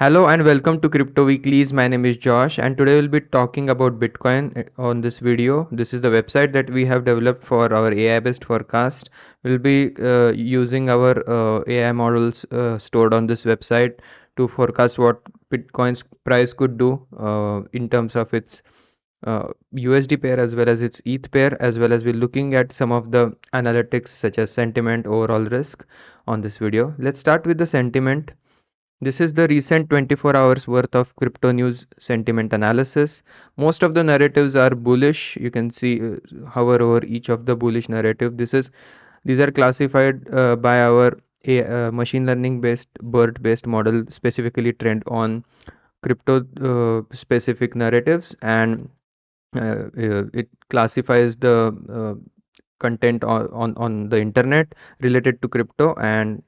Hello and welcome to Crypto Weeklies. My name is Josh, and today we'll be talking about Bitcoin on this video. This is the website that we have developed for our AI based forecast. We'll be using our AI models stored on this website to forecast what Bitcoin's price could do in terms of its USD pair as well as its ETH pair, as well as we're looking at some of the analytics such as sentiment, overall risk on this video. Let's start with the sentiment. This is the recent 24 hours worth of crypto news sentiment analysis. Most of the narratives are bullish. You can see hover over each of the bullish narrative. These are classified by our machine learning based BERT based model, specifically trained on crypto specific narratives, and it classifies the content on the internet related to crypto and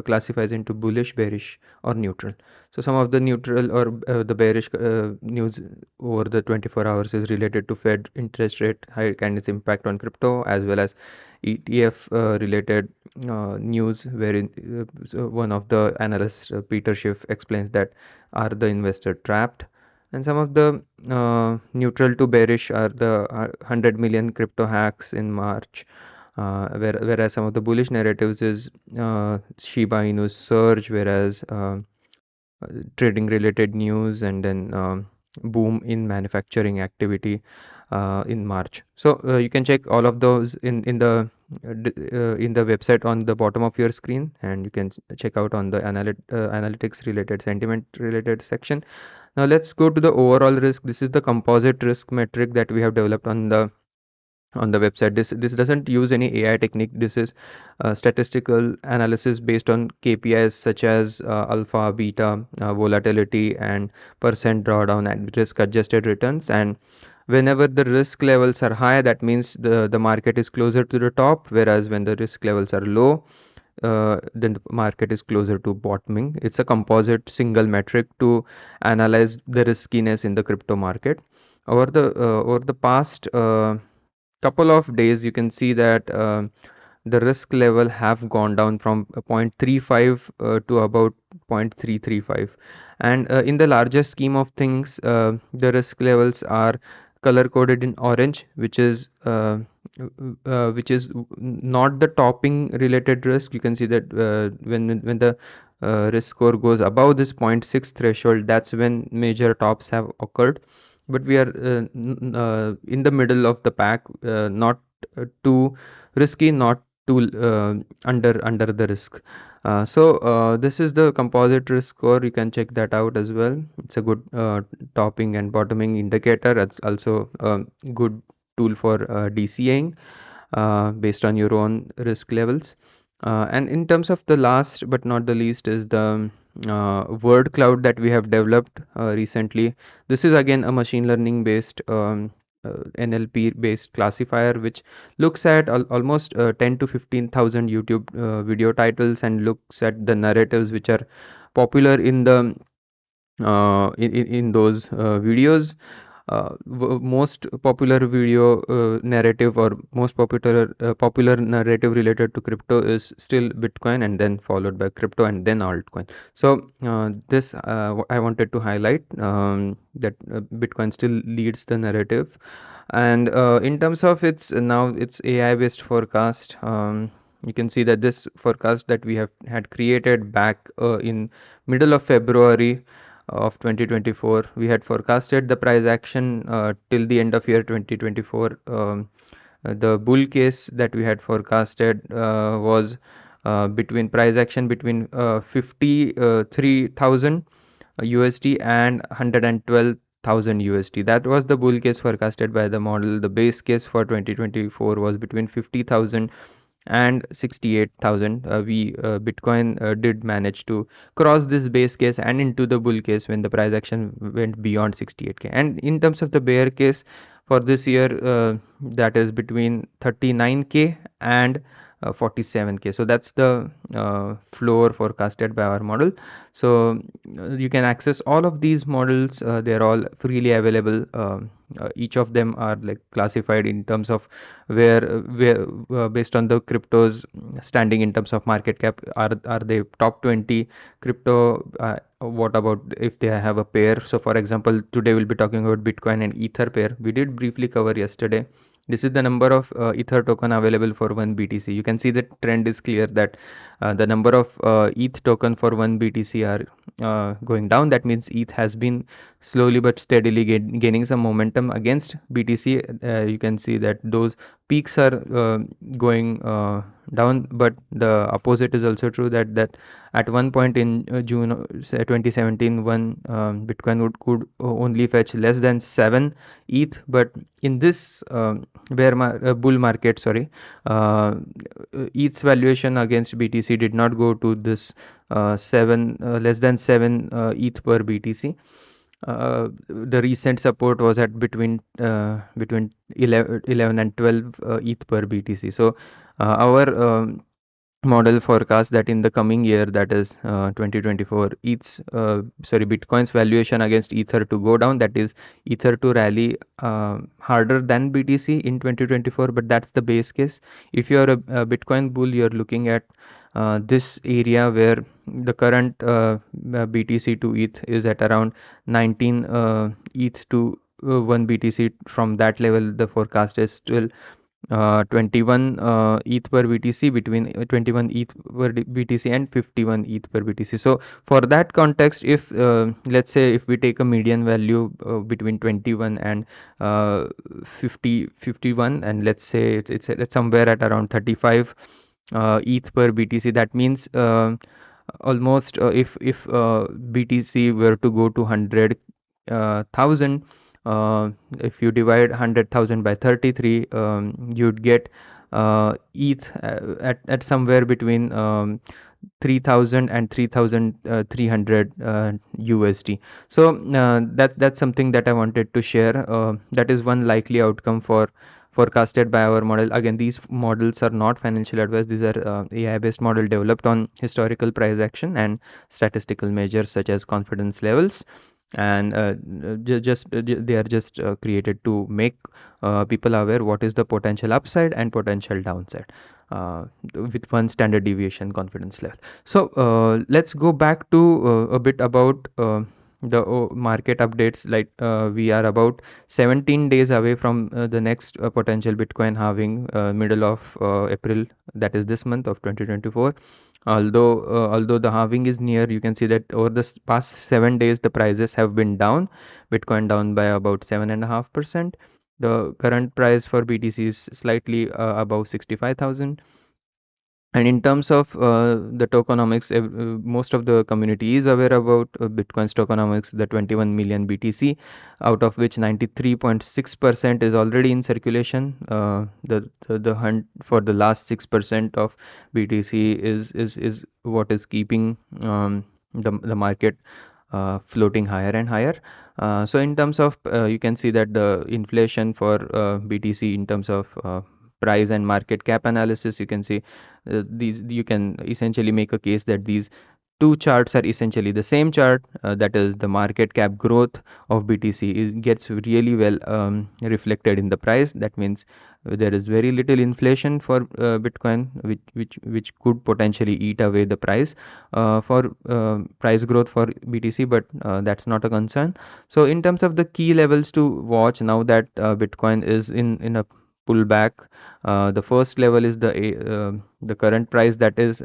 classifies into bullish, bearish, or neutral. So some of the neutral or the bearish news over the 24 hours is related to Fed interest rate hike and its impact on crypto, as well as ETF related news, wherein so one of the analysts, Peter Schiff, explains that are the investor trapped. And some of the neutral to bearish are the 100 million crypto hacks in March, whereas some of the bullish narratives is Shiba Inu's surge, whereas trading related news, and then boom in manufacturing activity in March. So you can check all of those in the website on the bottom of your screen, and you can check out on the analytics related, sentiment related section. Now let's go to the overall risk. This is the composite risk metric that we have developed on the website. This doesn't use any AI technique. This is statistical analysis based on KPIs such as alpha, beta, volatility, and percent drawdown and risk adjusted returns. And whenever the risk levels are high, that means the market is closer to the top, whereas when the risk levels are low, then the market is closer to bottoming. It's a composite single metric to analyze the riskiness in the crypto market. Over the past couple of days, you can see that the risk level have gone down from 0.35 to about 0.335, and in the larger scheme of things, the risk levels are color coded in orange, which is not the topping related risk. You can see that when the risk score goes above this 0.6 threshold, that's when major tops have occurred. But we are in the middle of the pack, not too risky, not too under the risk. So this is the composite risk score. You can check that out as well. It's a good topping and bottoming indicator. It's also a good tool for DCAing based on your own risk levels. And in terms of the last but not the least is the WordCloud that we have developed recently. This is again a machine learning based NLP based classifier which looks at almost 10 to 15,000 YouTube video titles and looks at the narratives which are popular in the in those videos. Most popular video narrative or most popular narrative related to crypto is still Bitcoin, and then followed by crypto and then altcoin. So this I wanted to highlight that Bitcoin still leads the narrative. And in terms of its AI based forecast, you can see that this forecast that we had created back in middle of February of 2024, we had forecasted the price action till the end of year 2024. The bull case that we had forecasted was between price action between 53,000 USD and 112,000 USD. That was the bull case forecasted by the model. The base case for 2024 was between 50,000 and 68,000. Bitcoin did manage to cross this base case and into the bull case when the price action went beyond 68k. And in terms of the bear case for this year, that is between 39k and 47K. So that's the floor forecasted by our model. So you can access all of these models. They're all freely available. Each of them are like classified in terms of where based on the cryptos standing in terms of market cap. Are they top 20 crypto? What about if they have a pair? So for example, today we'll be talking about Bitcoin and Ether pair. We did briefly cover yesterday. This is the number of Ether token available for one BTC. You can see the trend is clear that the number of ETH token for one BTC are going down. That means ETH has been slowly but steadily gaining some momentum against BTC. You can see that those peaks are going down, but the opposite is also true, that at one point in June 2017, one Bitcoin could only fetch less than 7 ETH, but in this bull market, sorry, ETH's valuation against BTC did not go to this less than 7 ETH per BTC. The recent support was at between 11 and 12 ETH per BTC. So our model forecast that in the coming year, that is 2024, Bitcoin's valuation against Ether to go down, that is Ether to rally harder than BTC in 2024, but that's the base case. If you're a Bitcoin bull, you're looking at this area where the current BTC to ETH is at around 19 ETH to 1 BTC. From that level, the forecast is still 21 ETH per BTC, between 21 ETH per BTC and 51 ETH per BTC. So for that context, if let's say if we take a median value between 21 and 51, and let's say it's somewhere at around 35 ETH per BTC, that means almost if BTC were to go to 100,000, if you divide 100,000 by 33, you'd get ETH at somewhere between 3,000 and 3,300 USD. So that's something that I wanted to share. That is one likely outcome forecasted by our model. Again, these models are not financial advice. These are AI based model developed on historical price action and statistical measures such as confidence levels, and they are just created to make people aware what is the potential upside and potential downside with one standard deviation confidence level. So let's go back to a bit about the market updates. Like we are about 17 days away from the next potential Bitcoin halving, middle of April, that is this month of 2024. Although the halving is near, you can see that over the past 7 days the prices have been down. Bitcoin down by about 7.5%. The current price for BTC is slightly above 65,000. And in terms of the tokenomics, most of the community is aware about Bitcoin's tokenomics, the 21 million BTC, out of which 93.6% is already in circulation. The hunt for the last 6% of BTC is what is keeping the market floating higher and higher. So in terms of you can see that the inflation for BTC in terms of price and market cap analysis, you can see these, you can essentially make a case that these two charts are essentially the same chart. That is, the market cap growth of BTC gets really well reflected in the price. That means there is very little inflation for Bitcoin, which could potentially eat away the price for price growth for BTC, but that's not a concern. So in terms of the key levels to watch now that Bitcoin is in a pullback, the first level is the current price, that is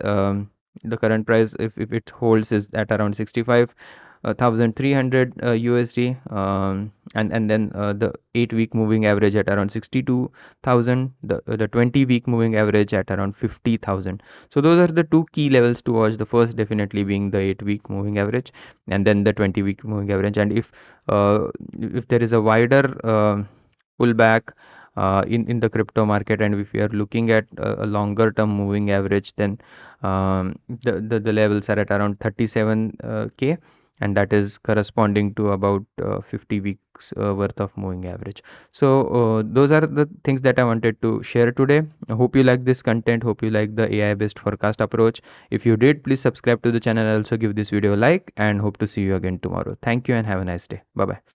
the current price, if it holds, is at around 65,300 USD, and then the 8-week moving average at around 62,000, the 20-week moving average at around 50,000. So those are the two key levels to watch. The first definitely being the 8-week moving average, and then the 20-week moving average. And if there is a wider pullback in the crypto market, and if we are looking at a longer term moving average, then the levels are at around 37K. and that is corresponding to about 50 weeks worth of moving average. So those are the things that I wanted to share today. I hope you like this content, hope you like the AI based forecast approach. If you did, please subscribe to the channel, also give this video a like, and hope to see you again tomorrow. Thank you and have a nice day. Bye bye.